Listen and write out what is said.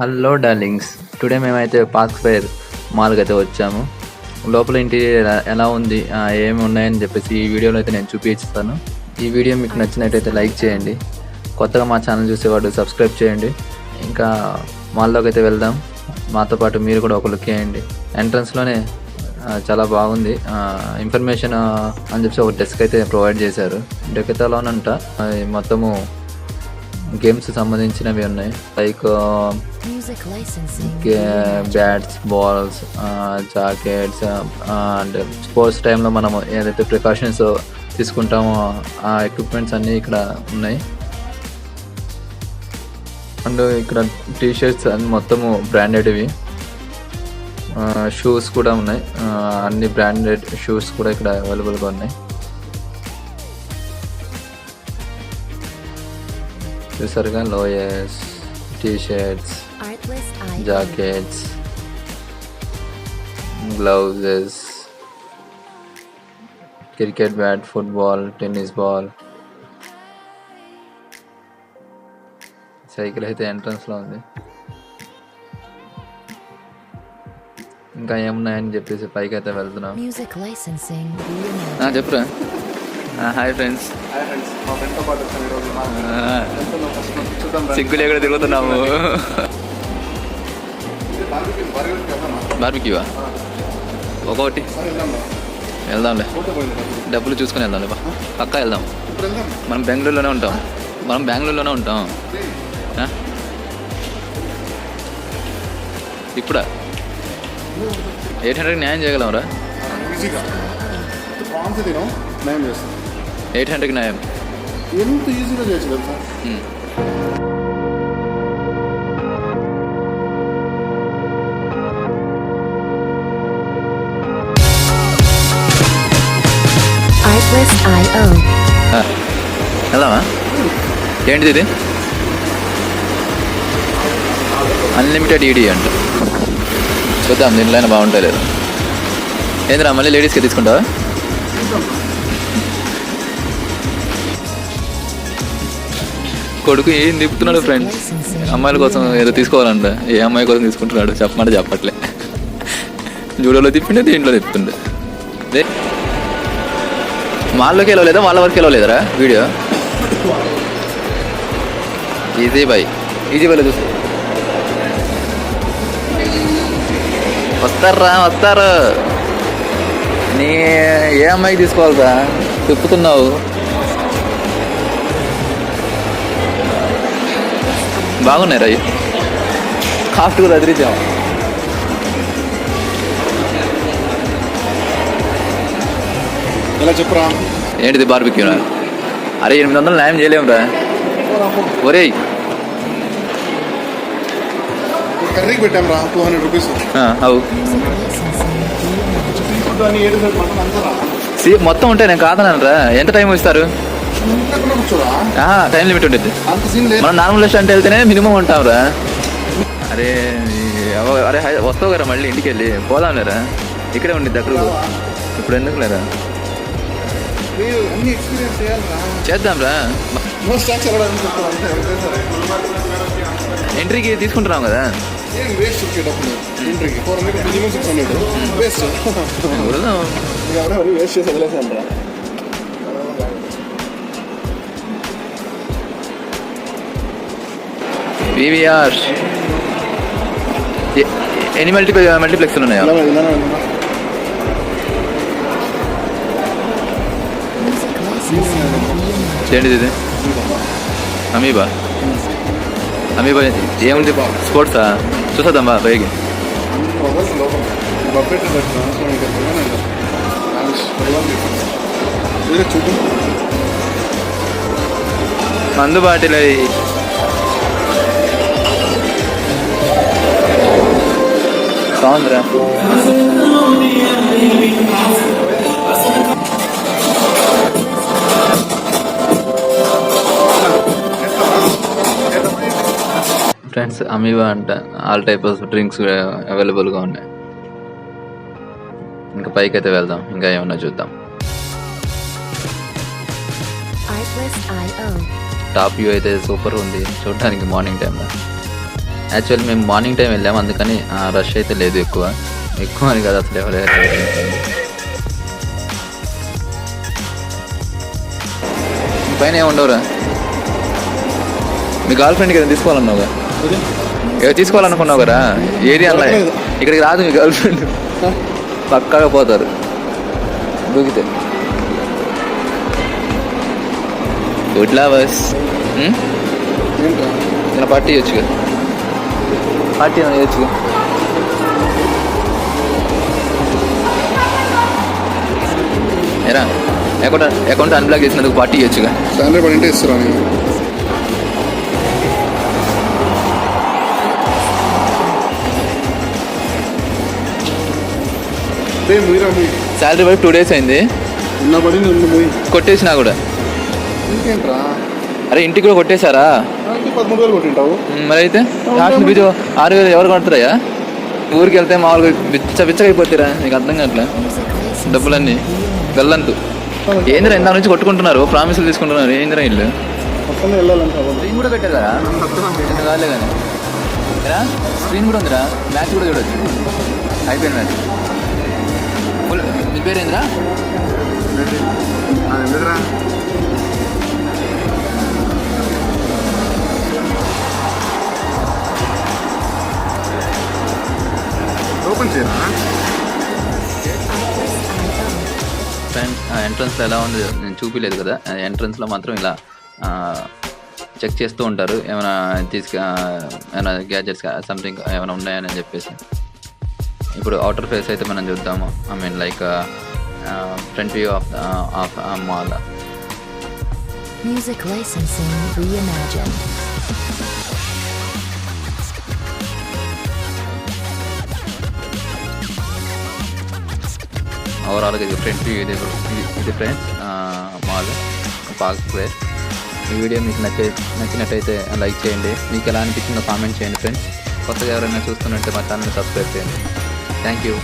Hello darlings, today మేమైతే park fire మాల్కి అయితే వచ్చాము. లోపల ఇంటీరియర్ ఎలా ఉంది, ఏమి ఉన్నాయని చెప్పేసి ఈ వీడియోలో అయితే నేను చూపించాను. ఈ వీడియో మీకు నచ్చినట్టయితే లైక్ చేయండి. కొత్తగా మా ఛానల్ చూసేవాడు సబ్స్క్రైబ్ చేయండి. ఇంకా మాల్లోకి అయితే వెళ్దాం. మాతో పాటు మీరు కూడా ఒక లుక్ వేయండి. ఎంట్రన్స్లోనే చాలా బాగుంది. ఇన్ఫర్మేషన్ అని చెప్పి ఒక డెస్క్ అయితే ప్రొవైడ్ చేశారు. డెకథలాన్ మొత్తము గేమ్స్ సంబంధించినవి ఉన్నాయి. Like bats, balls, jackets and sports టైంలో మనం ఏదైతే ప్రికాషన్స్ తీసుకుంటామో ఆ ఎక్విప్మెంట్స్ అన్నీ ఇక్కడ ఉన్నాయి. అండ్ ఇక్కడ టీ షర్ట్స్ అన్ని మొత్తము బ్రాండెడ్వి. షూస్ కూడా ఉన్నాయి. అన్ని బ్రాండెడ్ షూస్ కూడా ఇక్కడ అవైలబుల్గా ఉన్నాయి. చూసారుగా, లోయర్స్, T shirts, jackets, gloves, cricket bat, football, tennis ball. Cycle అయితే ఎంట్రన్స్లో ఉంది. ఇంకా ఏమున్నాయని చెప్పేసి పైకి అయితే వెళ్తున్నాం. చెప్పురా. Hi friends. సిగ్గులు ఎక్కడ తిరుగుతున్నాము. బార్బిక్యూవా? ఒకటి వెళ్దాంలే, డబ్బులు చూసుకొని వెళ్దాంలే. పక్కా వెళ్దాం. మనం బెంగళూరులోనే ఉంటాం. ఇప్పుడా 800 న్యాయం చేయగలరా? 800కి న్యాయం ఎంత ఈజీగా చేయొచ్చు కదా సార్. వెళ్దామా? ఏంటిది ఇది? అన్లిమిటెడ్ ఈడీ అంట. చూద్దాం దీంట్లో బాగుంటాయి లేదు. ఏంద్రా మళ్ళీ లేడీస్కి తీసుకుంటావా? కొడుకు ఏం తిప్పుతున్నాడు ఫ్రెండ్స్. అమ్మాయిల కోసం ఏదో తీసుకోవాలంట. ఏ అమ్మాయి కోసం తీసుకుంటున్నాడు చెప్పమంటే చెప్పట్లే. జూడోలో తిప్పిండే, దీంట్లో తిప్పుతుండే. మాల్లోకి వెళ్ళలేదా? వాళ్ళ వరకు వెళ్ళలేదరా వీడియో? ఈజీ బైలో చూసి వస్తారు. నీ ఏ అమ్మాయికి తీసుకోవాలరా? తిప్పుతున్నావు. బాగున్నాయి రాయి. కాస్ట్ కూడా అదిరిద్దాం. ఎలా చెప్పురా? ఏంటిది బార్బిక్యూనా? అరే 800 న్యాయం చేయలేమురా. ఒరేయ్ కర్రీకి పెట్టాం రా 200 రూపీస్. అవు మొత్తం ఉంటే నేను కాదన్నాను రా. ఎంత టైం ఇస్తారు? టైం లిమిట్ ఉంటుంది. మనం నార్మల్ రెస్టారెంట్ వెళ్తేనే మినిమం ఉంటాం రా. అరే వస్తావు కదా మళ్ళీ ఇంటికి వెళ్ళి పోదాం లేరా? ఇక్కడే ఉండి దగ్గర. ఇప్పుడు ఎందుకు లేరా? చేద్దాం రా. ఎంట్రీకి తీసుకుంటున్నాం కదా. వివిఆర్ ఎన్ని మల్టీప్లెక్స్లు ఉన్నాయా? ఏంటిది ఇది? అమీబా ఏముంది? స్పోర్ట్సా? చూసేద్దాం పైకి. మందు బాటిల్ బాగుందిరా. ఫ్రెండ్స్, అమీబా అంట ఆల్ టైప్ ఆఫ్ డ్రింక్స్ అవైలబుల్గా ఉన్నాయి. ఇంకా పైకి అయితే వెళ్దాం, ఇంకా ఏమన్నా చూద్దాం. టాప్ వ్యూ అయితే సూపర్ ఉంది చూడడానికి మార్నింగ్ టైంలో. యాక్చువల్లీ మేము మార్నింగ్ టైం వెళ్ళాము, అందుకని రష్ అయితే లేదు ఎక్కువ అని కదా అసలు ఎవరు పైన ఏమి ఉండవురా. మీ గర్ల్ ఫ్రెండ్కి ఏదైనా తీసుకోవాలన్నావుగా, ఏదో తీసుకోవాలనుకున్నావు కదా, ఏది అలా ఇక్కడికి రాదు మీ గర్ల్ ఫ్రెండ్, పక్కాగా పోతారు దూకితే. Good lovers. చిన్న పార్టీ ఇవ్వచ్చుగా, పార్టీ ఇవ్వచ్చుగా. ఏరా అకౌంట్ అన్బ్లాక్ చేసినందుకు పార్టీ ఇవ్వచ్చుగా. శాలరీ పడింటే ఇస్తారా నేను? శాలరీ పడి 2 days అయింది, నిన్న పడింది, నిన్న పోయి కొట్టేసినా కూడా. ఇంకేంట్రా, అరే ఇంటికి కూడా కొట్టేశారా? 13,000 కొట్టింటావు. మరి అయితే లాస్ట్ బీజు 6,000 ఎవరు కొడతారయ్యా? ఊరికి వెళ్తే మామూలుగా బిచ్చగైపోతారా? నీకు అర్థం కావట్లే, డబ్బులన్నీ గల్లంతు. ఏందిరా ఇందా నుంచి కొట్టుకుంటున్నారు, ప్రామిసులు తీసుకుంటున్నారు, ఏందిరా ఇల్లు మొత్తం వెళ్ళాలంటే స్క్రీన్ కూడా పెట్టారు కదా, కాలే కానీ స్క్రీన్ కూడా ఉందిరా, మ్యాచ్ కూడా చూడొచ్చు, అయిపోయింది మ్యాచ్ ఫుల్. నీ పేరేంద్రా? ఎందుకురా ఓపెన్ చేయరా? ఫ్రెండ్ ఎంట్రన్స్లో ఎలా ఉంది నేను చూపించలేదు కదా, ఎంట్రన్స్లో మాత్రం ఇలా చెక్ చేస్తూ ఉంటారు, ఏమైనా ఏమైనా గ్యాజెట్స్ సంథింగ్ ఏమైనా ఉన్నాయని చెప్పేసి. ఇప్పుడు అవుటర్ ఫేస్ అయితే మనం చూద్దాము. I mean like front view of mall. Music licensing reimagined. ఓవరాల్గా ఇది ఫ్రంట్ వ్యూ, ఇది ఫ్రెండ్స్ మాల్ పార్క్ స్క్వేర్. ఈ వీడియో మీకు నచ్చినట్టయితే లైక్ చేయండి, మీకు ఎలా అనిపించిందో కామెంట్ చేయండి ఫ్రెండ్స్. కొత్తగా ఎవరైనా చూస్తున్నట్టే మా ఛానల్ని సబ్స్క్రైబ్ చేయండి. Thank you.